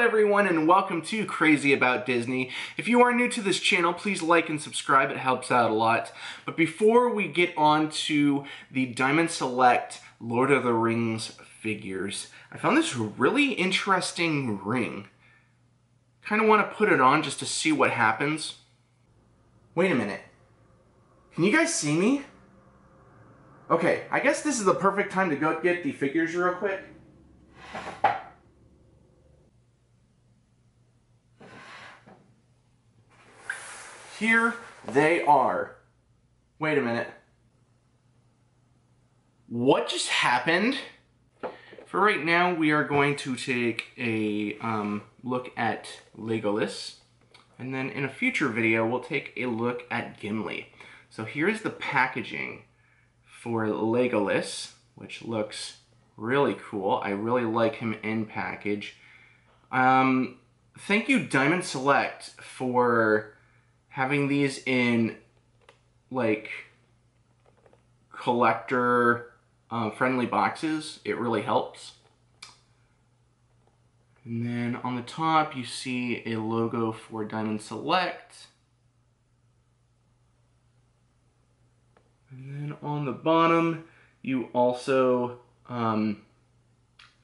everyone and welcome to Crazy About Disney. If you are new to this channel, please like and subscribe, it helps out a lot. But before we get on to the Diamond Select Lord of the Rings figures, I found this really interesting ring. Kind of want to put it on just to see what happens. Wait a minute. Can you guys see me? Okay, I guess this is the perfect time to go get the figures real quick. Here they are. Wait a minute. What just happened? For right now, we are going to take a look at Legolas. And then in a future video, we'll take a look at Gimli. So here's the packaging for Legolas, which looks really cool. I really like him in package. Thank you, Diamond Select, for having these in, like, collector friendly boxes. It really helps. And then on the top, you see a logo for Diamond Select. And then on the bottom, you also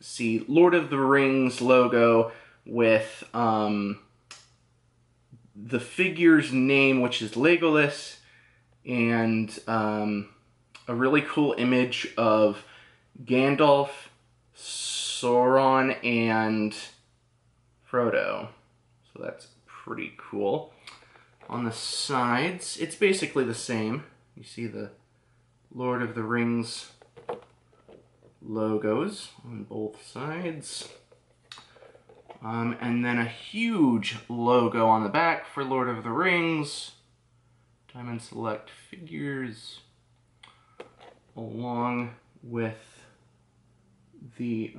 see Lord of the Rings logo with the figure's name, which is Legolas, and a really cool image of Gandalf, Sauron, and Frodo. So that's pretty cool. On the sides, it's basically the same. You see the Lord of the Rings logos on both sides. And then a huge logo on the back for Lord of the Rings. Diamond Select figures, along with the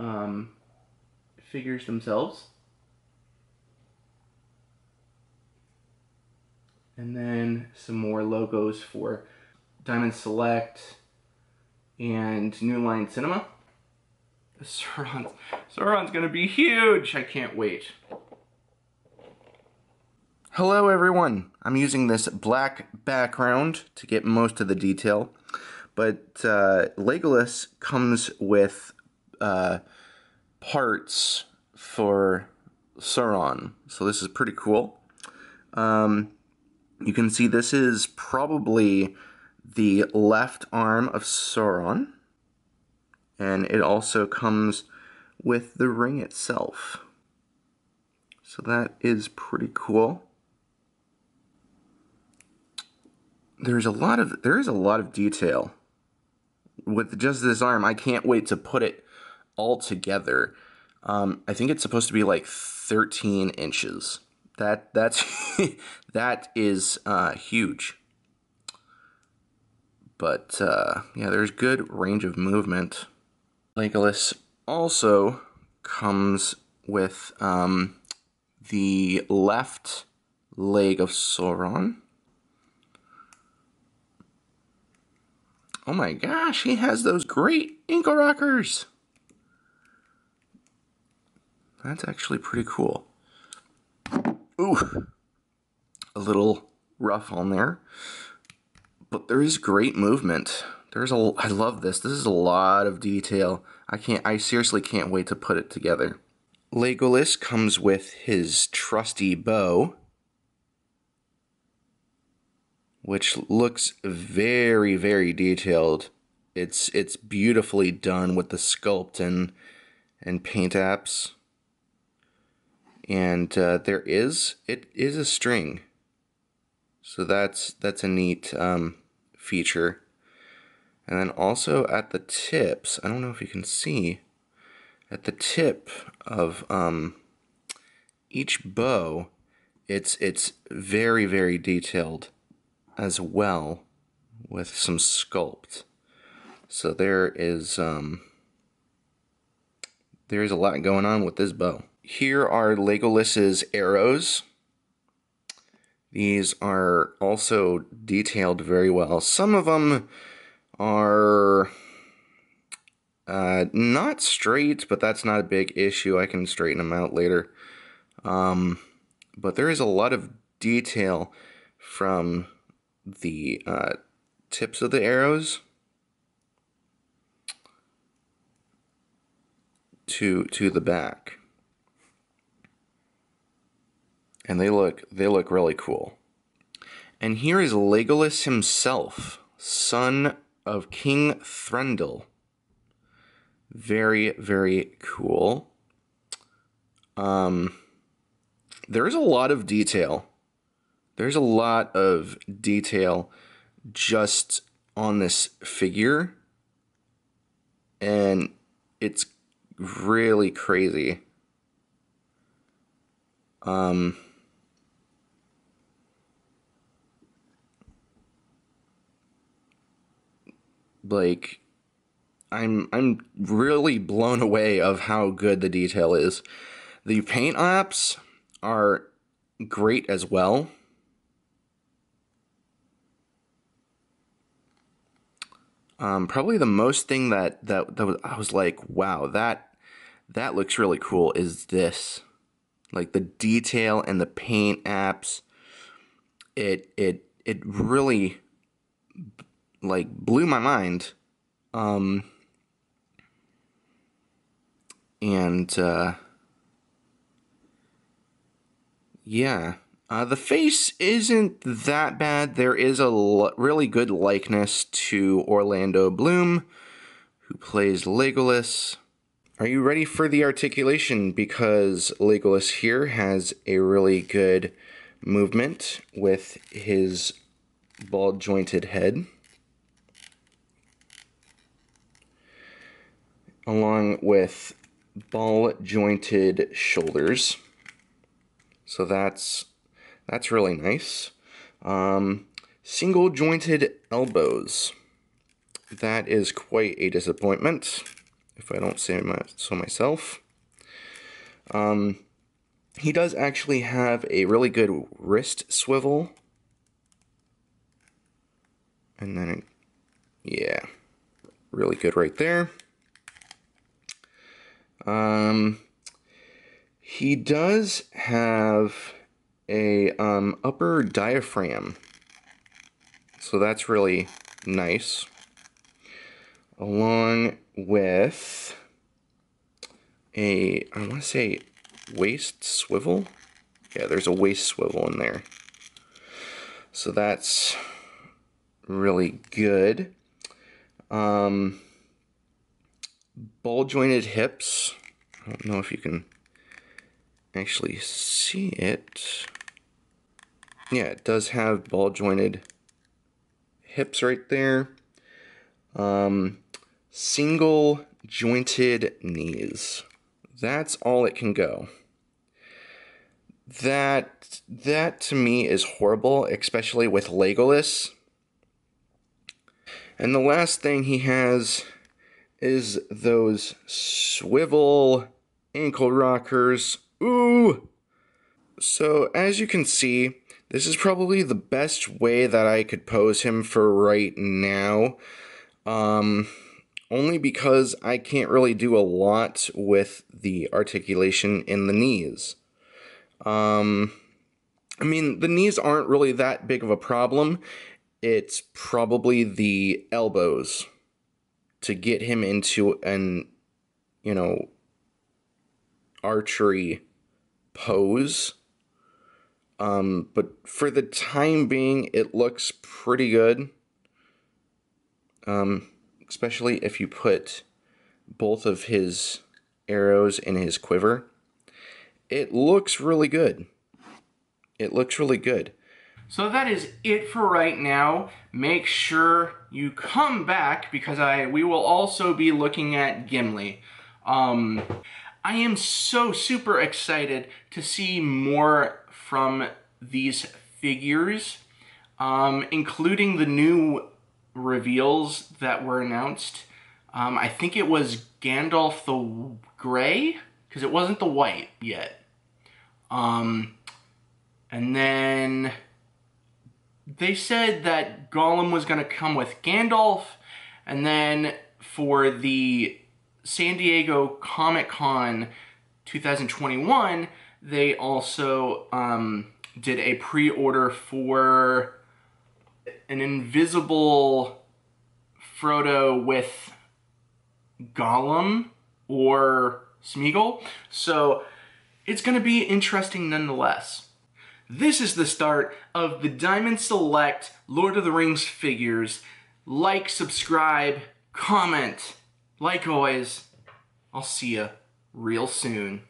figures themselves. And then some more logos for Diamond Select and New Line Cinema. Sauron's gonna be huge! I can't wait. Hello everyone! I'm using this black background to get most of the detail, but Legolas comes with parts for Sauron, so this is pretty cool. You can see this is probably the left arm of Sauron. And it also comes with the ring itself. So that is pretty cool. There is a lot of detail with just this arm. I can't wait to put it all together. I think it's supposed to be like 13 inches. That's that is huge. But yeah, there's good range of movement. Legolas also comes with the left leg of Sauron. Oh my gosh, he has those great ankle rockers! That's actually pretty cool. Ooh, a little rough on there, but there is great movement. I love this. This is a lot of detail. I seriously can't wait to put it together. Legolas comes with his trusty bow, which looks very, very detailed. It's beautifully done with the sculpt and paint apps. And it is a string. So that's a neat feature. And then also at the tips, I don't know if you can see, at the tip of each bow, it's very, very detailed as well, with some sculpt. So there is a lot going on with this bow. Here are Legolas's arrows. These are also detailed very well. Some of them are not straight, but that's not a big issue. I can straighten them out later. But there is a lot of detail from the tips of the arrows to the back. And they look really cool. And here is Legolas himself, son of King Thranduil. Very, very cool. There is a lot of detail. There's a lot of detail just on this figure. And it's really crazy. Like, I'm really blown away of how good the detail is. The paint apps are great as well. Probably the most thing that I was like, wow, that looks really cool is this. Like the detail and the paint apps. It really like blew my mind. Yeah, the face isn't that bad. There is a really good likeness to Orlando Bloom, who plays Legolas. Are you ready for the articulation? Because Legolas here has a really good movement with his ball-jointed head, along with ball-jointed shoulders. So that's really nice. Single-jointed elbows. That is quite a disappointment, if I don't say so myself. He does actually have a really good wrist swivel. And then, yeah, really good right there. He does have a upper diaphragm, so that's really nice, along with a, I want to say, waist swivel. Yeah, there's a waist swivel in there, so that's really good. Ball jointed hips. I don't know if you can actually see it. Yeah, it does have ball jointed hips right there. Single jointed knees. That's all it can go. That to me is horrible, especially with Legolas. And the last thing he has is those swivel ankle rockers. Ooh! So, as you can see, this is probably the best way that I could pose him for right now. Only because I can't really do a lot with the articulation in the knees. I mean, the knees aren't really that big of a problem. It's probably the elbows to get him into an, archery pose. But for the time being, it looks pretty good. Especially if you put both of his arrows in his quiver. It looks really good. It looks really good. So that is it for right now. Make sure you come back because we will also be looking at Gimli. I am so super excited to see more from these figures, including the new reveals that were announced. I think it was Gandalf the Grey, because it wasn't the white yet. And then they said that Gollum was going to come with Gandalf, and then for the San Diego Comic-Con 2021, they also did a pre-order for an invisible Frodo with Gollum or Smeagol. So it's going to be interesting nonetheless. This is the start of the Diamond Select Lord of the Rings figures. Like, subscribe, comment. Like always, I'll see ya real soon.